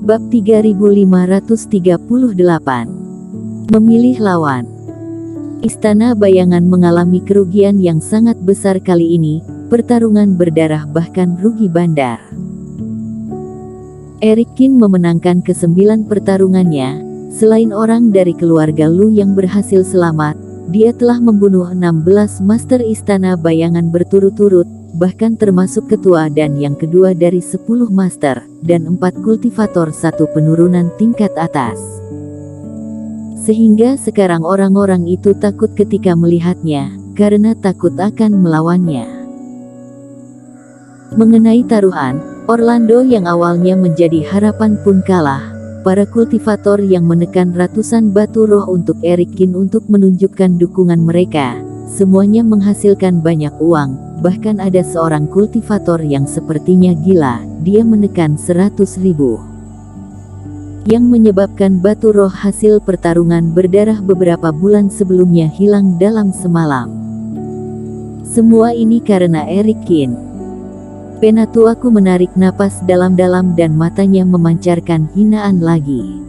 Bab 3538. Memilih lawan. Istana Bayangan mengalami kerugian yang sangat besar kali ini, pertarungan berdarah bahkan rugi bandar. Eric Kin memenangkan ke-9 pertarungannya. Selain orang dari keluarga Lu yang berhasil selamat, dia telah membunuh 16 master Istana Bayangan berturut-turut, bahkan termasuk ketua dan yang kedua dari 10 master, dan 4 kultivator 1 penurunan tingkat atas. Sehingga sekarang orang-orang itu takut ketika melihatnya, karena takut akan melawannya. Mengenai taruhan, Orlando yang awalnya menjadi harapan pun kalah. Para kultivator yang menekan ratusan batu roh untuk Eric Kin untuk menunjukkan dukungan mereka, semuanya menghasilkan banyak uang. Bahkan ada seorang kultivator yang sepertinya gila, dia menekan 100.000. Yang menyebabkan batu roh hasil pertarungan berdarah beberapa bulan sebelumnya hilang dalam semalam. Semua ini karena Eric Kin. Penatuaku menarik napas dalam-dalam dan matanya memancarkan hinaan lagi.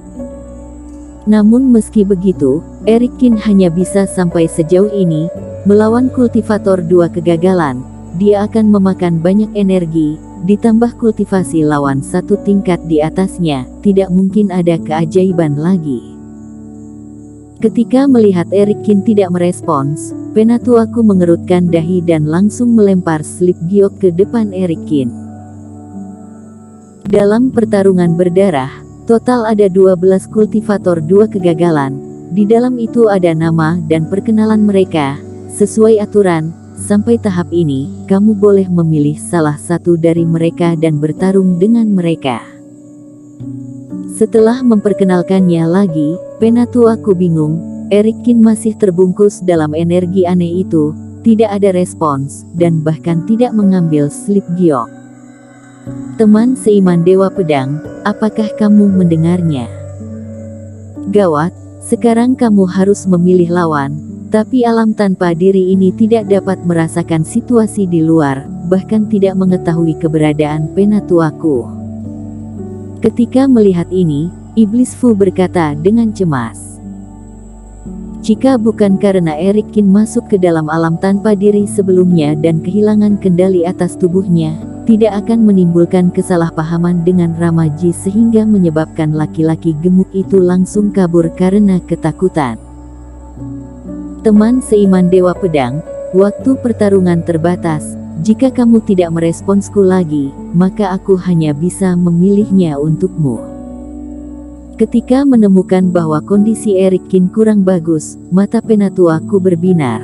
Namun meski begitu, Eric Kin hanya bisa sampai sejauh ini. Melawan kultivator 2 kegagalan, dia akan memakan banyak energi, ditambah kultivasi lawan 1 tingkat di atasnya, tidak mungkin ada keajaiban lagi. Ketika melihat Eric Kin tidak merespons, penatuaku mengerutkan dahi dan langsung melempar slip giok ke depan Eric Kin. Dalam pertarungan berdarah, total ada 12 kultivator 2 kegagalan. Di dalam itu ada nama dan perkenalan mereka. Sesuai aturan, sampai tahap ini, kamu boleh memilih salah satu dari mereka dan bertarung dengan mereka. Setelah memperkenalkannya lagi, penatuaku bingung. Eric Kin masih terbungkus dalam energi aneh itu, tidak ada respons, dan bahkan tidak mengambil slip giok. Teman seiman Dewa Pedang, apakah kamu mendengarnya? Gawat, sekarang kamu harus memilih lawan, tapi alam tanpa diri ini tidak dapat merasakan situasi di luar, bahkan tidak mengetahui keberadaan penatuaku. Ketika melihat ini, Iblis Fu berkata dengan cemas. Jika bukan karena Eric Kin masuk ke dalam alam tanpa diri sebelumnya dan kehilangan kendali atas tubuhnya, tidak akan menimbulkan kesalahpahaman dengan Ramaji sehingga menyebabkan laki-laki gemuk itu langsung kabur karena ketakutan. Teman seiman Dewa Pedang, waktu pertarungan terbatas. Jika kamu tidak meresponsku lagi, maka aku hanya bisa memilihnya untukmu. Ketika menemukan bahwa kondisi Eric Kin kurang bagus, mata penatuaku berbinar.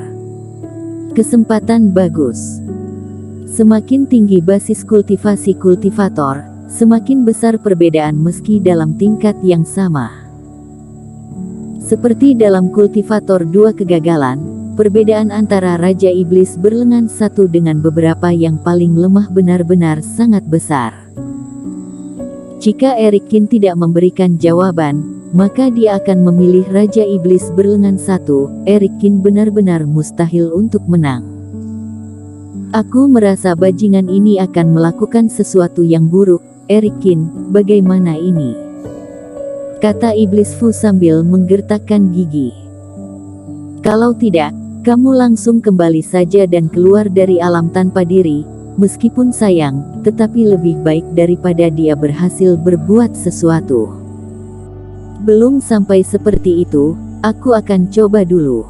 Kesempatan bagus. Semakin tinggi basis kultivasi kultivator, semakin besar perbedaan meski dalam tingkat yang sama. Seperti dalam kultivator 2 kegagalan, perbedaan antara Raja Iblis berlengan 1 dengan beberapa yang paling lemah benar-benar sangat besar. Jika Eric Kin tidak memberikan jawaban, maka dia akan memilih Raja Iblis berlengan 1. Eric Kin benar-benar mustahil untuk menang. Aku merasa bajingan ini akan melakukan sesuatu yang buruk. Eric Kin, bagaimana ini? Kata Iblis Fu sambil menggertakkan gigi. Kalau tidak, kamu langsung kembali saja dan keluar dari alam tanpa diri, meskipun sayang, tetapi lebih baik daripada dia berhasil berbuat sesuatu. Belum sampai seperti itu, aku akan coba dulu.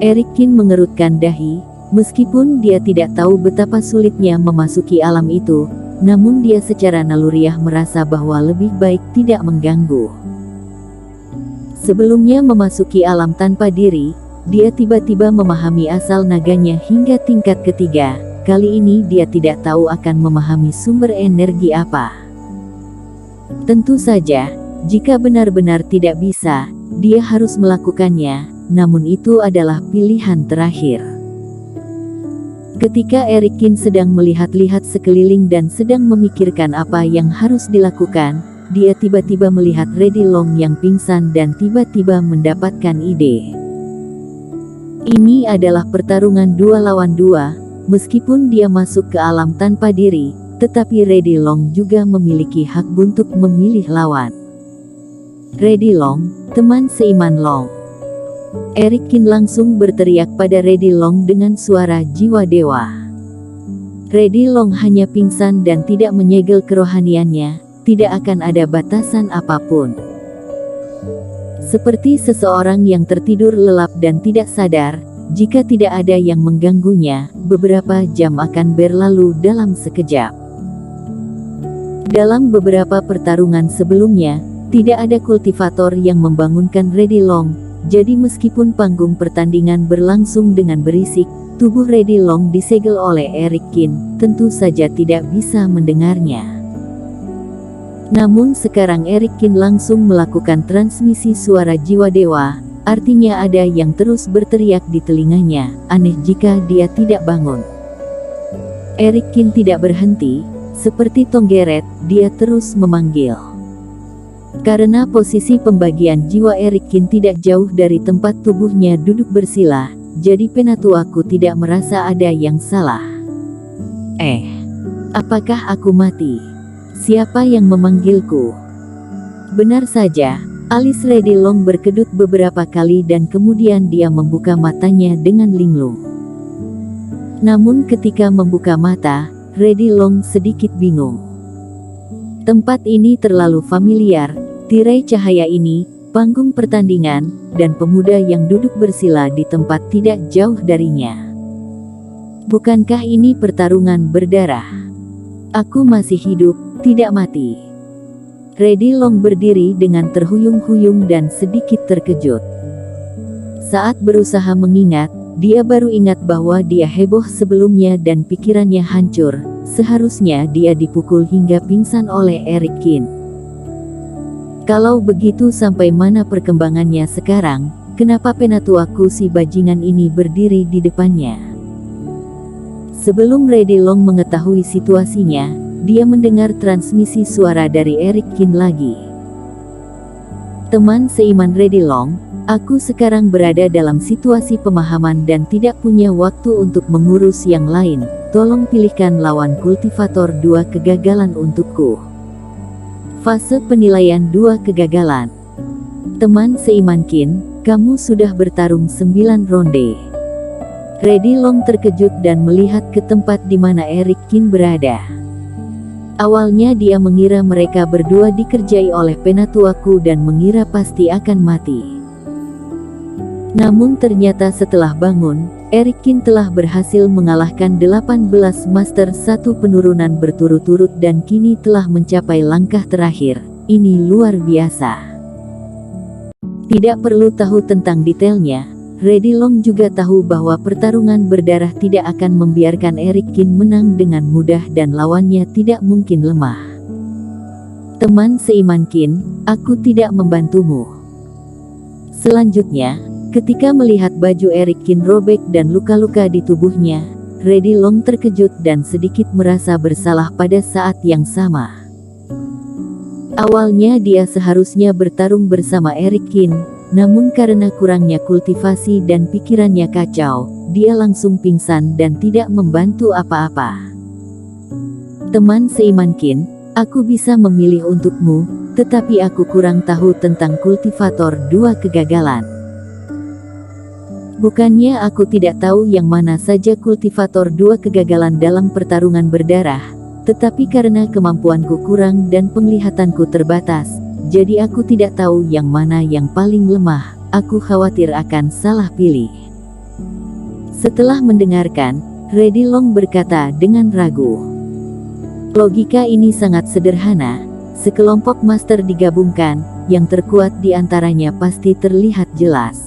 Eric Kin mengerutkan dahi, meskipun dia tidak tahu betapa sulitnya memasuki alam itu, namun dia secara naluriah merasa bahwa lebih baik tidak mengganggu. Sebelumnya memasuki alam tanpa diri, dia tiba-tiba memahami asal naganya hingga tingkat ketiga. Kali ini dia tidak tahu akan memahami sumber energi apa. Tentu saja, jika benar-benar tidak bisa, dia harus melakukannya, namun itu adalah pilihan terakhir. Ketika Eric Kin sedang melihat-lihat sekeliling dan sedang memikirkan apa yang harus dilakukan, dia tiba-tiba melihat Reddy Long yang pingsan dan tiba-tiba mendapatkan ide. Ini adalah pertarungan 2 lawan 2, meskipun dia masuk ke alam tanpa diri, tetapi Reddy Long juga memiliki hak untuk memilih lawan. Reddy Long, teman seiman Long. Eric Kin langsung berteriak pada Reddy Long dengan suara jiwa dewa. Reddy Long hanya pingsan dan tidak menyegel kerohaniannya, tidak akan ada batasan apapun. Seperti seseorang yang tertidur lelap dan tidak sadar, jika tidak ada yang mengganggunya, beberapa jam akan berlalu dalam sekejap. Dalam beberapa pertarungan sebelumnya, tidak ada kultivator yang membangunkan Reddy Long, jadi meskipun panggung pertandingan berlangsung dengan berisik, tubuh Reddy Long disegel oleh Eric Kin, tentu saja tidak bisa mendengarnya. Namun sekarang Eric Kin langsung melakukan transmisi suara jiwa dewa, artinya ada yang terus berteriak di telinganya, aneh jika dia tidak bangun. Eric Kin tidak berhenti. Seperti Tonggeret, dia terus memanggil. Karena posisi pembagian jiwa Eric Kin tidak jauh dari tempat tubuhnya duduk bersila, jadi Penatuaku tidak merasa ada yang salah. Apakah aku mati? Siapa yang memanggilku? Benar saja, alis Reddy Long berkedut beberapa kali dan kemudian dia membuka matanya dengan linglung. Namun ketika membuka mata, Reddy Long sedikit bingung. Tempat ini terlalu familiar, tirai cahaya ini, panggung pertandingan, dan pemuda yang duduk bersila di tempat tidak jauh darinya. Bukankah ini pertarungan berdarah? Aku masih hidup, tidak mati. Reddy Long berdiri dengan terhuyung-huyung dan sedikit terkejut. Saat berusaha mengingat, dia baru ingat bahwa dia heboh sebelumnya dan pikirannya hancur. Seharusnya dia dipukul hingga pingsan oleh Eric Kin. Kalau begitu sampai mana perkembangannya sekarang? Kenapa Penatuaku si bajingan ini berdiri di depannya? Sebelum Reddy Long mengetahui situasinya, dia mendengar transmisi suara dari Eric Kin lagi. Teman seiman Reddy Long, aku sekarang berada dalam situasi pemahaman dan tidak punya waktu untuk mengurus yang lain. Tolong pilihkan lawan kultivator 2 kegagalan untukku. Fase penilaian 2 kegagalan. Teman seiman Kin, kamu sudah bertarung 9 ronde. Reddy Long terkejut dan melihat ke tempat di mana Eric Kin berada. Awalnya dia mengira mereka berdua dikerjai oleh Penatuaku dan mengira pasti akan mati. Namun ternyata setelah bangun, Eric Kin telah berhasil mengalahkan 18 Master 1 penurunan berturut-turut dan kini telah mencapai langkah terakhir. Ini luar biasa. Tidak perlu tahu tentang detailnya, Reddy Long juga tahu bahwa pertarungan berdarah tidak akan membiarkan Eric Kin menang dengan mudah dan lawannya tidak mungkin lemah. Teman seiman Kin, aku tidak membantumu. Selanjutnya, ketika melihat baju Eric Kin robek dan luka-luka di tubuhnya, Reddy Long terkejut dan sedikit merasa bersalah pada saat yang sama. Awalnya dia seharusnya bertarung bersama Eric Kin, namun karena kurangnya kultivasi dan pikirannya kacau, dia langsung pingsan dan tidak membantu apa-apa. Teman seiman Kin, aku bisa memilih untukmu, tetapi aku kurang tahu tentang kultivator 2 kegagalan. Bukannya aku tidak tahu yang mana saja kultivator 2 kegagalan dalam pertarungan berdarah, tetapi karena kemampuanku kurang dan penglihatanku terbatas, jadi aku tidak tahu yang mana yang paling lemah, aku khawatir akan salah pilih. Setelah mendengarkan, Reddy Long berkata dengan ragu. Logika ini sangat sederhana, sekelompok master digabungkan, yang terkuat di antaranya pasti terlihat jelas.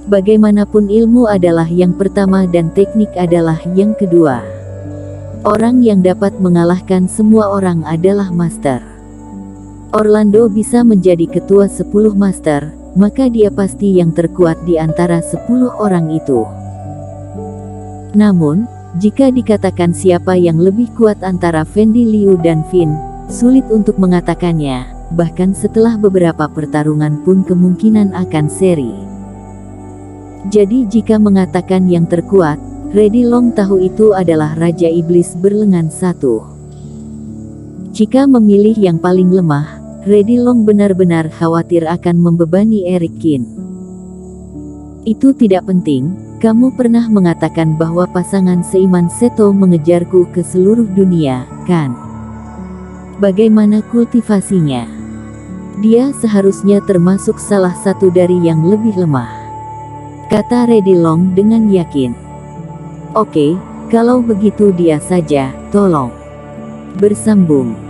Bagaimanapun ilmu adalah yang pertama dan teknik adalah yang kedua. Orang yang dapat mengalahkan semua orang adalah master. Orlando bisa menjadi ketua 10 master, maka dia pasti yang terkuat di antara 10 orang itu. Namun, jika dikatakan siapa yang lebih kuat antara Fendi Liu dan Finn, sulit untuk mengatakannya, bahkan setelah beberapa pertarungan pun kemungkinan akan seri. Jadi jika mengatakan yang terkuat, Redilong tahu itu adalah Raja Iblis berlengan satu. Jika memilih yang paling lemah, Redilong benar-benar khawatir akan membebani Eric Kin. Itu tidak penting, kamu pernah mengatakan bahwa pasangan seiman Seto mengejarku ke seluruh dunia, kan? Bagaimana kultivasinya? Dia seharusnya termasuk salah satu dari yang lebih lemah, kata Redilong dengan yakin. Oke, kalau begitu dia saja, tolong bersambung.